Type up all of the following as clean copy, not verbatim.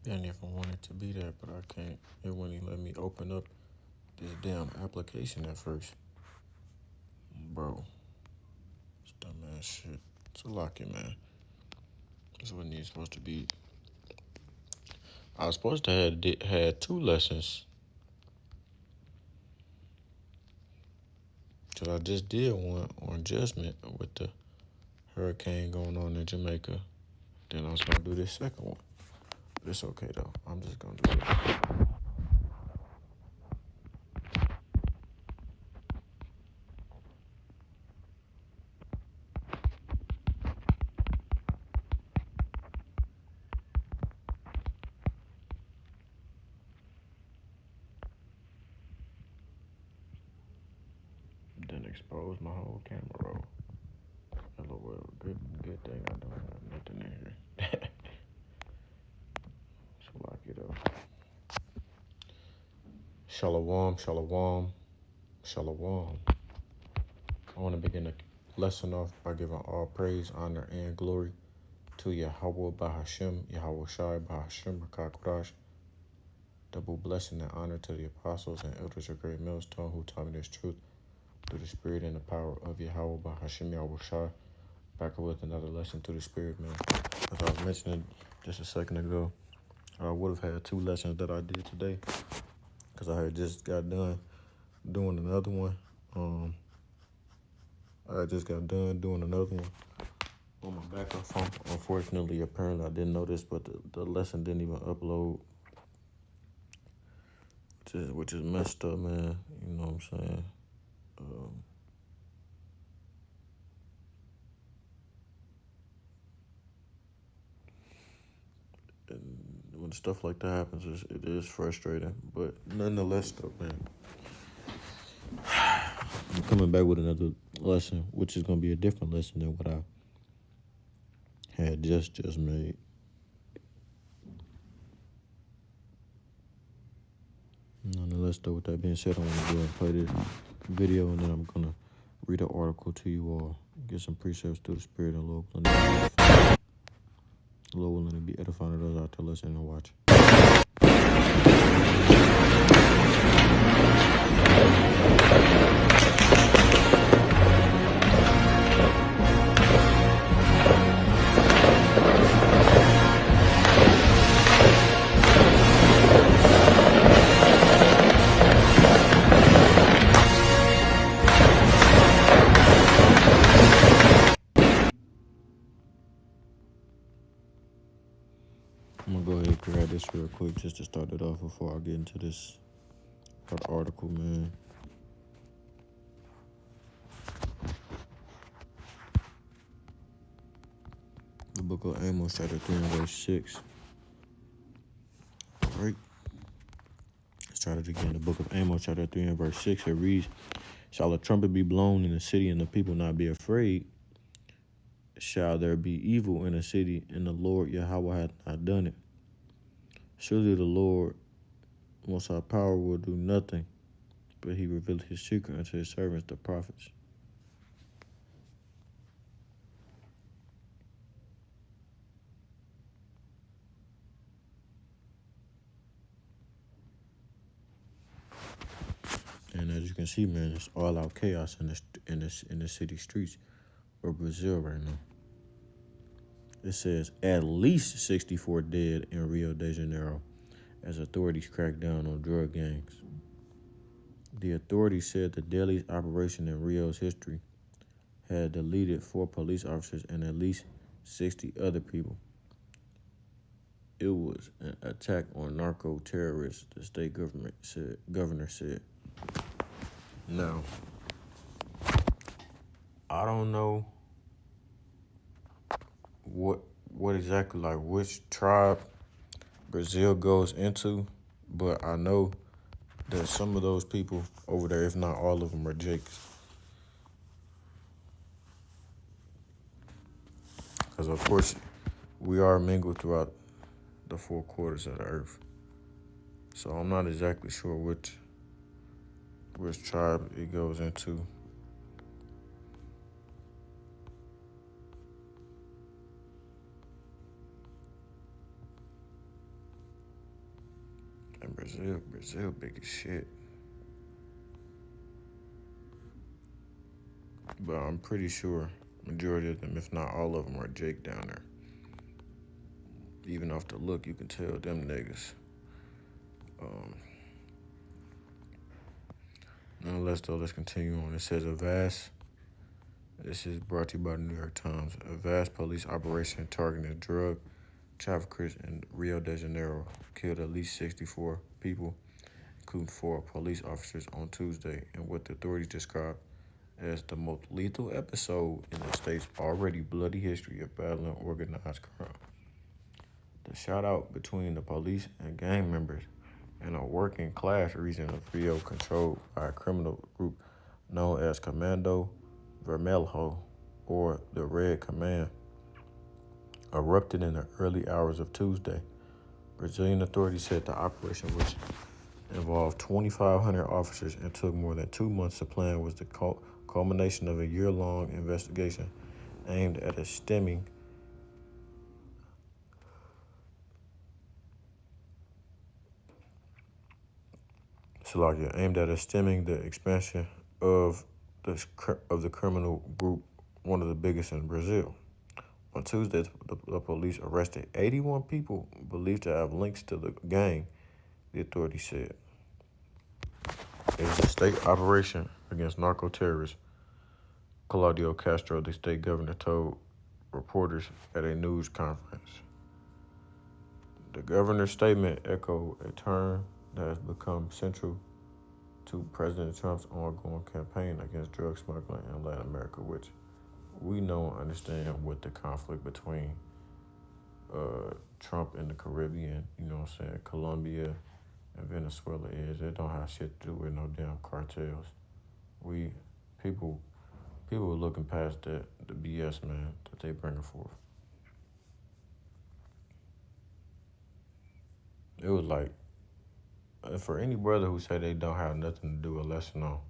And if I wanted to be that, but I can't. It wouldn't even let me open up this damn application at first. Bro, it's dumbass shit. It's a locket, man. This wasn't even supposed to be. I was supposed to have had 2 lessons. Cause I just did one on adjustment with the hurricane going on in Jamaica. Then I was gonna do this second one. But it's okay though. I'm just gonna do it. Then expose my whole camera roll. LOL. Good thing I don't have nothing in here. So lock it up. Shalom, shalom, shalom. I want to begin the lesson off by giving all praise, honor, and glory to Yahweh Bahashem, Yahweh Shai Bahashem Rakakwadash. Double blessing and honor to the apostles and elders of Great Millstone who taught me this truth through the spirit and the power of Yahweh Bahashem, Yahweh Shai. Back with another lesson through the spirit, man. As I was mentioning just a second ago, I would have had 2 lessons that I did today because I had just got done doing another one. I just got done doing another one on my backup phone. Unfortunately, apparently I didn't know this, but the lesson didn't even upload, which is messed up, man. You know what I'm saying? And when stuff like that happens, it is frustrating. But nonetheless, though, man, I'm coming back with another lesson, which is going to be a different lesson than what I had just made. Nonetheless, though, with that being said, I want to go and play this video, and then I'm going to read an article to you all, get some precepts through the spirit, and Lord willing to be edifying to those out there listening and watching. I'm going to go ahead and grab this real quick just to start it off before I get into this article, man. The book of Amos, chapter 3 and verse 6. All right. Let's try it again. The book of Amos, chapter 3 and verse 6. It reads, shall a trumpet be blown in the city and the people not be afraid? Shall there be evil in a city and the Lord Yahweh hath not done it? Surely the Lord Most High Power will do nothing, but he revealed his secret unto his servants, the prophets. And as you can see, man, it's all out chaos in the city streets of Brazil right now. It says at least 64 dead in Rio de Janeiro as authorities crack down on drug gangs. The authorities said the deadliest operation in Rio's history had deleted 4 police officers and at least 60 other people. It was an attack on narco-terrorists, the state governor said. Now, I don't know what exactly, like which tribe Brazil goes into, but I know that some of those people over there, if not all of them, are Jakes. Because, of course, we are mingled throughout the 4 quarters of the earth. So I'm not exactly sure which tribe it goes into. And Brazil big as shit. But I'm pretty sure majority of them, if not all of them, are Jake down there. Even off the look, you can tell them niggas. Nonetheless, though, let's continue on. It says this is brought to you by the New York Times. A vast police operation targeting drug traffickers in Rio de Janeiro killed at least 64 people, including 4 police officers on Tuesday, in what the authorities described as the most lethal episode in the state's already bloody history of battling organized crime. The shootout between the police and gang members in a working class region of Rio controlled by a criminal group known as Comando Vermelho, or the Red Command, erupted in the early hours of Tuesday. Brazilian authorities said the operation, which involved 2,500 officers and took more than 2 months to plan, was the culmination of a year-long investigation aimed at stemming the expansion of the criminal group, one of the biggest in Brazil. On Tuesday, the police arrested 81 people believed to have links to the gang, the authorities said. It was a state operation against narco-terrorists, Claudio Castro, the state governor, told reporters at a news conference. The governor's statement echoed a term that has become central to President Trump's ongoing campaign against drug smuggling in Latin America, which we know and understand what the conflict between Trump and the Caribbean, Colombia and Venezuela is. It don't have shit to do with no damn cartels. People are looking past the BS, man, that they bringing forth. It was like, for any brother who say they don't have nothing to do a lesson on,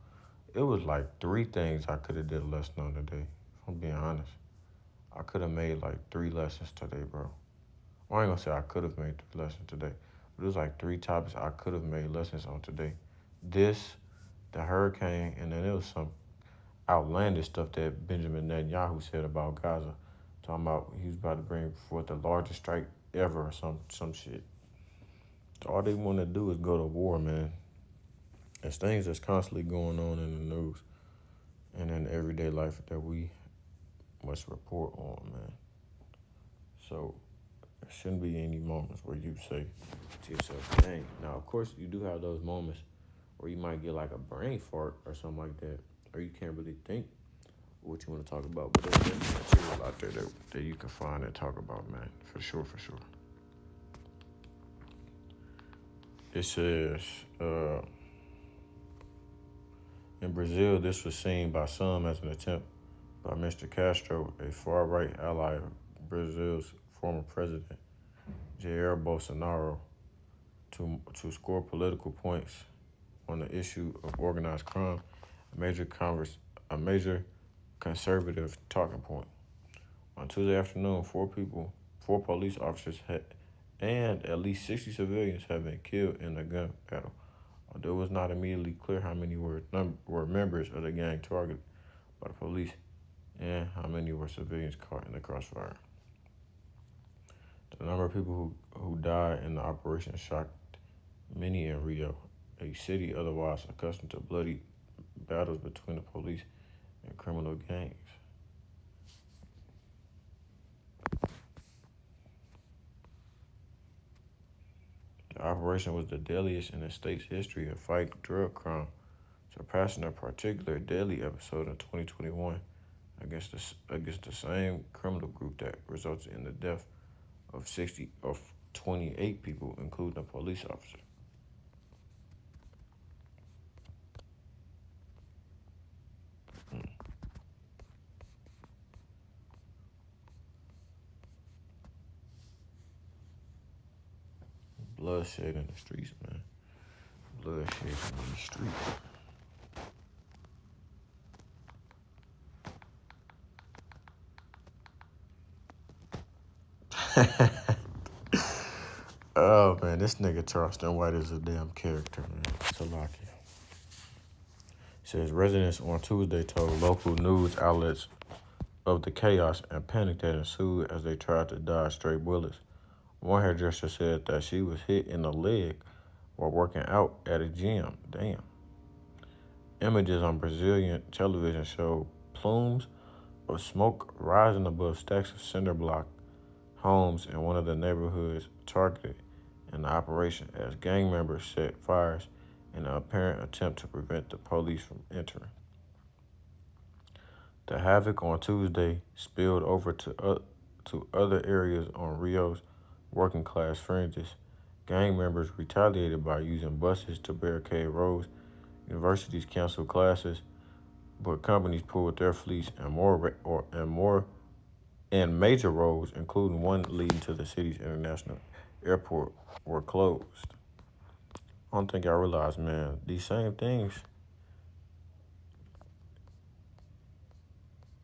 it was like 3 things I could have did a lesson on today. If I'm being honest, I could have made like 3 lessons today, bro. Well, I ain't gonna say I could have made 3 lessons today, but it was like 3 topics I could have made lessons on today. This, the hurricane, and then it was some outlandish stuff that Benjamin Netanyahu said about Gaza, talking about he was about to bring forth the largest strike ever or some shit. All they want to do is go to war, man. There's things that's constantly going on in the news and in everyday life that we must report on, man. So there shouldn't be any moments where you say to yourself, dang. Now, of course, you do have those moments where you might get like a brain fart or something like that, or you can't really think what you want to talk about. But there's material out there that you can find and talk about, man. For sure. It says, in Brazil, this was seen by some as an attempt by Mr. Castro, a far-right ally of Brazil's former president, Jair Bolsonaro, to score political points on the issue of organized crime, a major conservative talking point. On Tuesday afternoon, 4 police officers and at least 60 civilians have been killed in a gun battle, although it was not immediately clear how many were members of the gang targeted by the police and how many were civilians caught in the crossfire. The number of people who died in the operation shocked many in Rio, a city otherwise accustomed to bloody battles between the police and criminal gangs. The operation was the deadliest in the state's history of fighting drug crime, surpassing a particular deadly episode in 2021 against the same criminal group that resulted in the death of 28 people, including a police officer. Bloodshed in the streets, man. Bloodshed in the streets. Oh man, this nigga Charleston White is a damn character, man. Salaki. Says residents on Tuesday told local news outlets of the chaos and panic that ensued as they tried to dodge stray bullets. One hairdresser said that she was hit in the leg while working out at a gym. Damn. Images on Brazilian television showed plumes of smoke rising above stacks of cinder block homes in one of the neighborhoods targeted in the operation as gang members set fires in an apparent attempt to prevent the police from entering. The havoc on Tuesday spilled over to other areas on Rio's working class fringes. Gang members retaliated by using buses to barricade roads. Universities canceled classes, but companies pulled their fleets and major roads, including one leading to the city's international airport, were closed. I don't think I realized, man, these same things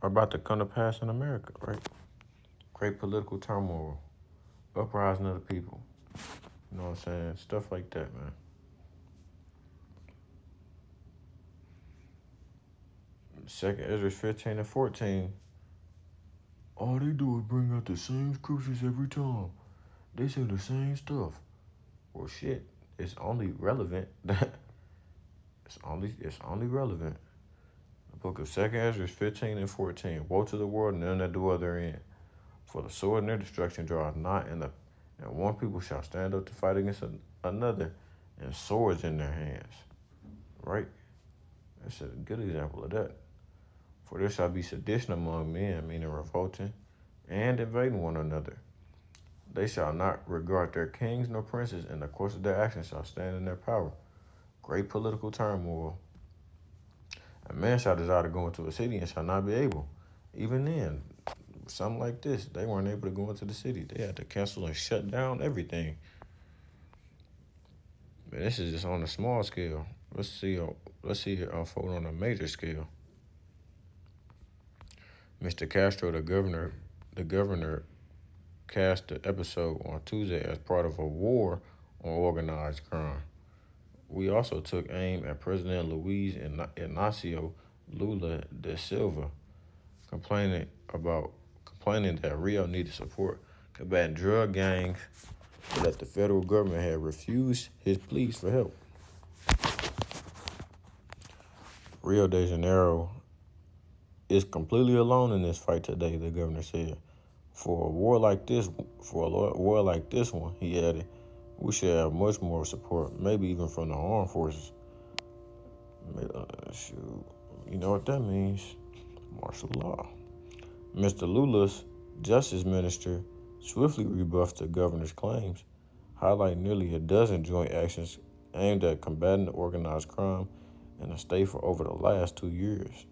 are about to come to pass in America, right? Great political turmoil, uprising of the people. You know what I'm saying? Stuff like that, man. Second Ezra 15 and 14. All they do is bring out the same scriptures every time. They say the same stuff. Well, shit, it's only relevant. it's only relevant. The book of Second Ezra 15 and 14. Woe to the world and them that dwell therein. For the sword and their destruction draweth not, and one people shall stand up to fight against another, and swords in their hands. Right? That's a good example of that. For there shall be sedition among men, meaning revolting and invading one another. They shall not regard their kings nor princes, and the course of their actions shall stand in their power. Great political turmoil. A man shall desire to go into a city and shall not be able. Even then, something like this, they weren't able to go into the city. They had to cancel and shut down everything. But this is just on a small scale. Let's see it unfold on a major scale. Mr. Castro, the governor cast the episode on Tuesday as part of a war on organized crime. We also took aim at President Luiz Inácio Lula da Silva, complaining that Rio needed support combating drug gangs, but that the federal government had refused his pleas for help. Rio de Janeiro is completely alone in this fight today, the governor said. For a war like this one, he added, we should have much more support, maybe even from the armed forces. Shoot, you know what that means? Martial law. Mr. Lula's justice minister swiftly rebuffed the governor's claims, highlighting nearly a dozen joint actions aimed at combating organized crime in the state for over the last 2 years.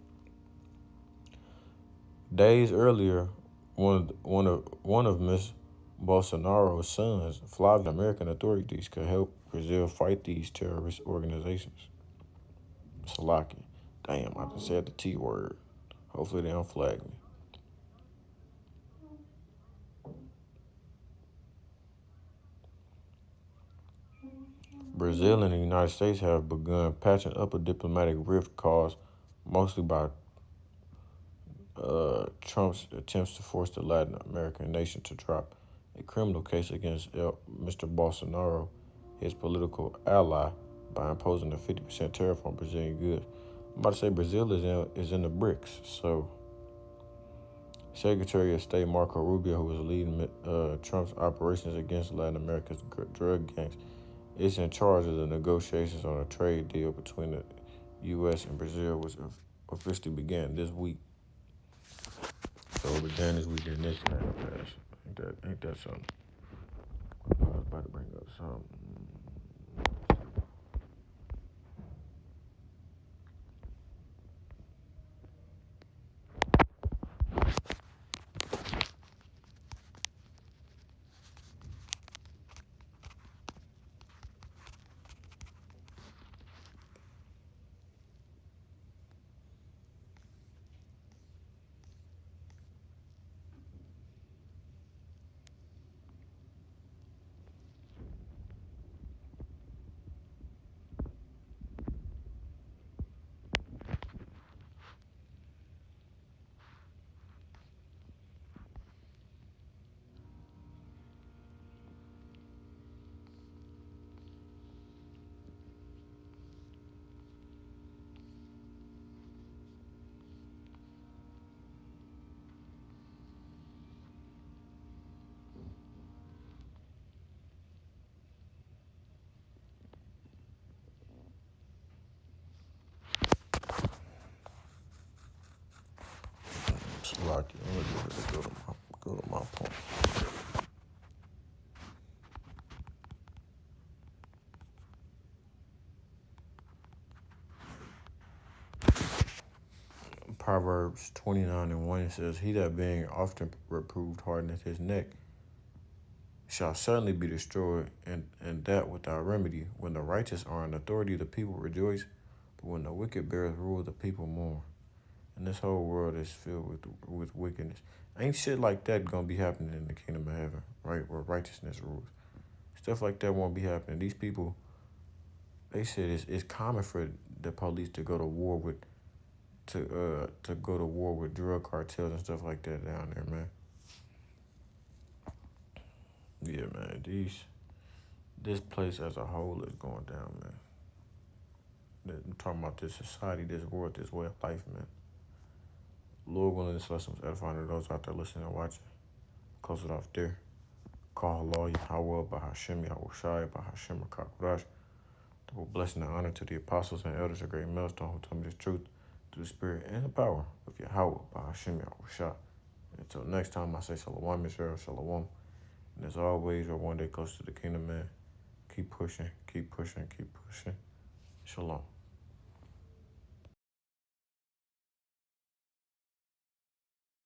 Days earlier, one of Ms. Bolsonaro's sons, Flavio, American authorities could help Brazil fight these terrorist organizations. Salaki. Damn, I just said the T word. Hopefully they don't flag me. Brazil and the United States have begun patching up a diplomatic rift caused mostly by Trump's attempts to force the Latin American nation to drop a criminal case against Mr. Bolsonaro, his political ally, by imposing a 50% tariff on Brazilian goods. I'm about to say Brazil is in the BRICS, so Secretary of State Marco Rubio, who is leading Trump's operations against Latin America's drug gangs, is in charge of the negotiations on a trade deal between the U.S. and Brazil, which officially began this week. So it began this week and this pass. Ain't that something? I was about to bring up something. Proverbs 29:1, it says, "He that being often reproved hardeneth his neck shall certainly be destroyed, and that without remedy. When the righteous are in authority, the people rejoice, but when the wicked bears rule, the people mourn." And this whole world is filled with wickedness. Ain't shit like that gonna be happening in the kingdom of heaven, right? Where righteousness rules. Stuff like that won't be happening. These people, they said it's common for the police to go to war with to go to war with drug cartels and stuff like that down there, man. Yeah, man. This place as a whole is going down, man. I'm talking about this society, this world, this way of life, man. Lord willing, this lesson was edifying to those out there listening and watching. Close it off there. Call Allah, Yahweh, Bahashim, Yahushai, Bahashim, Kakwadash. Double blessing and honor to the apostles and elders of Great Millstone who told me this truth through the spirit and the power of Yahweh, Bahashim, Yahushai. Until next time, I say Shalom, Israel, Shalom. And as always, we're one day close to the kingdom, man. Keep pushing, keep pushing, keep pushing. Shalom.